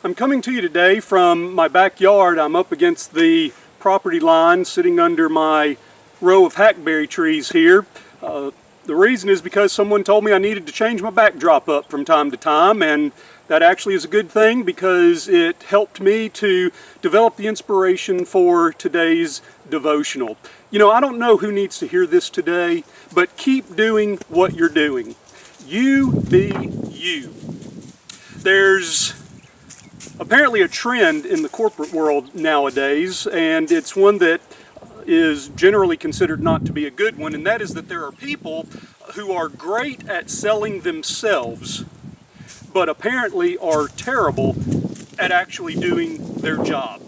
I'm coming to you today from my backyard. I'm up against the property line sitting under my row of hackberry trees here. The reason is because someone told me I needed to change my backdrop up from time to time, and that actually is a good thing because it helped me to develop the inspiration for today's devotional. You know, I don't know who needs to hear this today, but keep doing what you're doing. You be you. There's apparently a trend in the corporate world nowadays, and it's one that is generally considered not to be a good one, and that is that there are people who are great at selling themselves, but apparently are terrible at actually doing their job.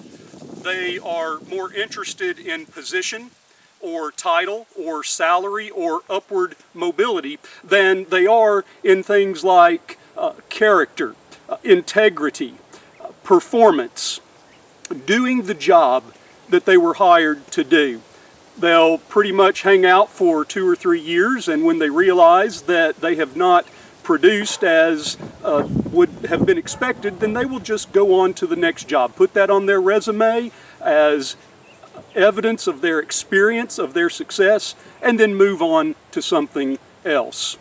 They are more interested in position or title or salary or upward mobility than they are in things like character, integrity, performance, doing the job that they were hired to do. They'll pretty much hang out for 2 or 3 years, and when they realize that they have not produced as would have been expected, then they will just go on to the next job. Put that on their resume as evidence of their experience, of their success, and then move on to something else.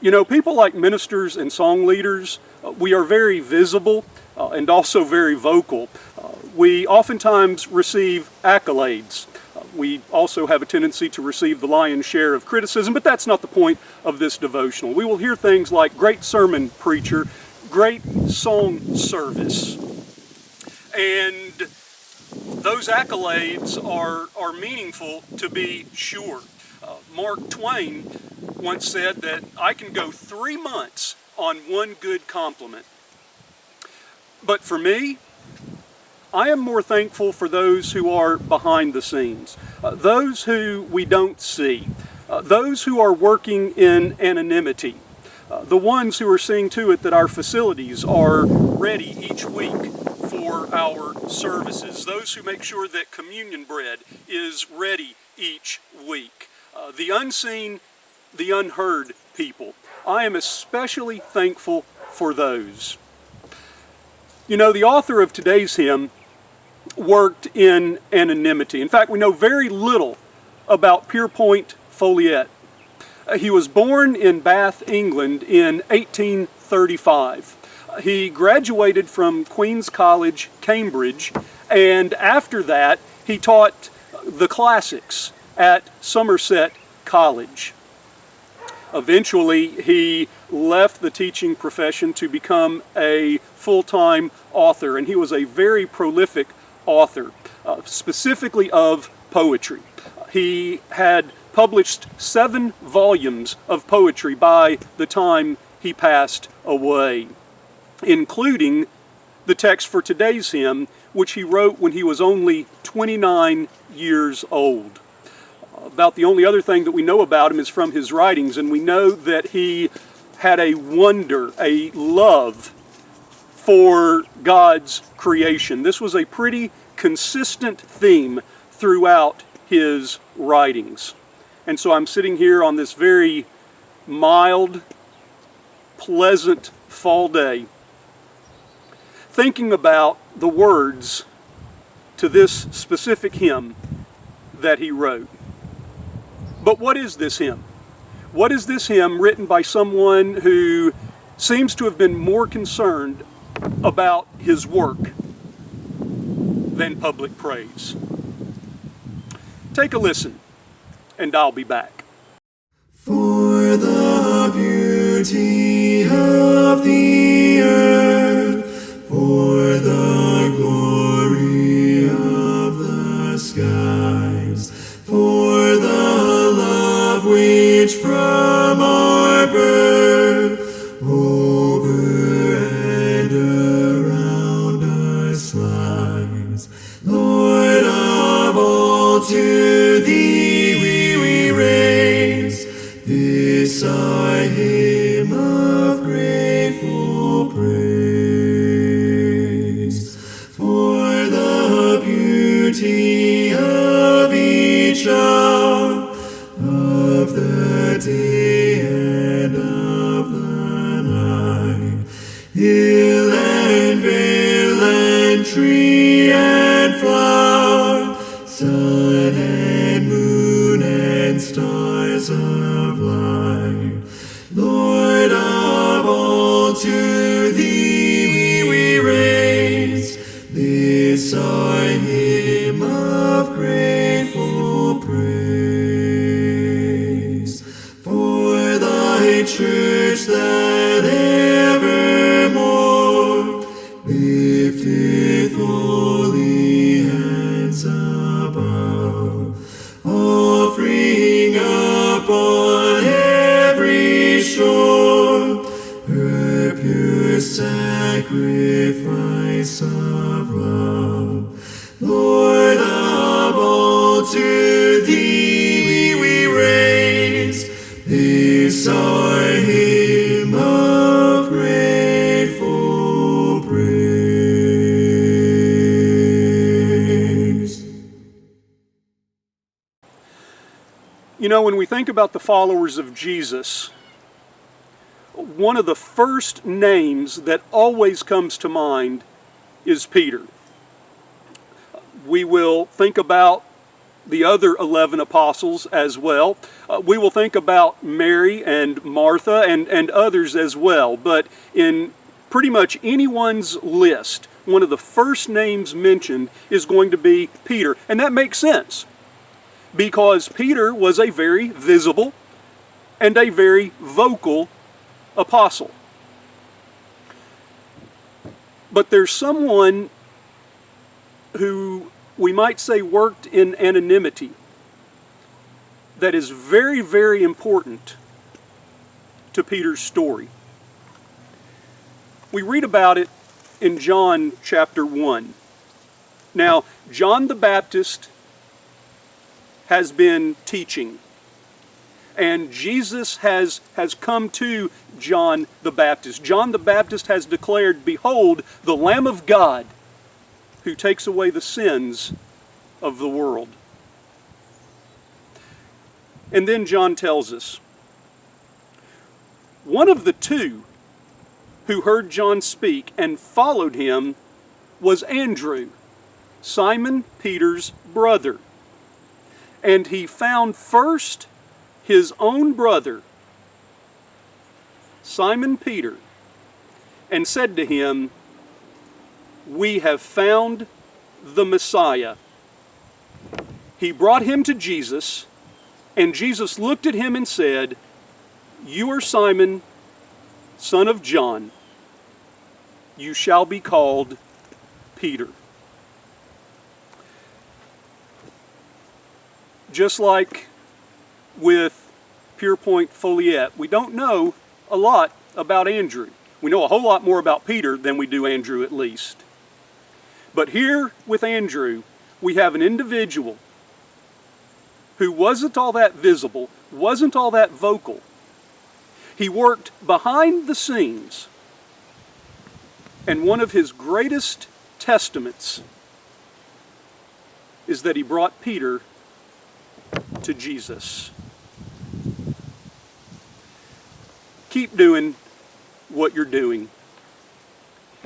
You know, people like ministers and song leaders, we are very visible and also very vocal. We oftentimes receive accolades. We also have a tendency to receive the lion's share of criticism, but that's not the point of this devotional. We will hear things like great sermon preacher, great song service. And those accolades are meaningful, to be sure. Mark Twain once said that I can go 3 months on one good compliment. But for me, I am more thankful for those who are behind the scenes, those who we don't see, those who are working in anonymity, the ones who are seeing to it that our facilities are ready each week for our services, those who make sure that communion bread is ready each week, the unseen, the unheard people. I am especially thankful for those. You know, the author of today's hymn worked in anonymity. In fact, we know very little about Pierpont Folliet. He was born in Bath, England in 1835. He graduated from Queen's College, Cambridge, and after that he taught the classics at Somerset College. Eventually, he left the teaching profession to become a full-time author, and he was a very prolific author, specifically of poetry. He had published 7 volumes of poetry by the time he passed away, including the text for today's hymn, which he wrote when he was only 29 years old. About the only other thing that we know about him is from his writings, and we know that he had a wonder, a love for God's creation. This was a pretty consistent theme throughout his writings. And so I'm sitting here on this very mild, pleasant fall day, thinking about the words to this specific hymn that he wrote. But what is this hymn? What is this hymn written by someone who seems to have been more concerned about his work than public praise? Take a listen, and I'll be back. For the beauty of the earth, for the glory of the skies, for the love which from our birth over and around us lies, Lord of all, to thee we raise this our hymn of grateful praise. For the beauty of each hour of the day and of the night, tree and flower, sun and moon and stars of light. Lord of all, to thee we raise this our hymn of grateful praise. For thy church that evermore lifteth holy hands above, offering up on every shore her pure sacrifice of love. Lord of all, to thee we raise this our hymn of grateful praise. You know, when we think about the followers of Jesus, one of the first names that always comes to mind is Peter. We will think about the other 11 apostles as well. We will think about Mary and Martha and others as well. But in pretty much anyone's list, one of the first names mentioned is going to be Peter. And that makes sense, because Peter was a very visible and a very vocal apostle. But there's someone who we might say worked in anonymity that is very, very important to Peter's story. We read about it in John chapter 1. Now, John the Baptist has been teaching, and Jesus has come to John the Baptist. John the Baptist has declared, "Behold, the Lamb of God who takes away the sins of the world." And then John tells us, one of the two who heard John speak and followed him was Andrew, Simon Peter's brother. And he found first his own brother, Simon Peter, and said to him, "We have found the Messiah." He brought him to Jesus, and Jesus looked at him and said, "You are Simon, son of John. You shall be called Peter." Just like with Pure Point Foliette, we don't know a lot about Andrew. We know a whole lot more about Peter than we do Andrew, at least. But here with Andrew, we have an individual who wasn't all that visible, wasn't all that vocal. He worked behind the scenes, and one of his greatest testaments is that he brought Peter to Jesus. Keep doing what you're doing.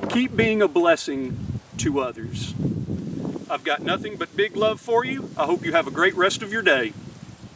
Keep being a blessing to others. I've got nothing but big love for you. I hope you have a great rest of your day.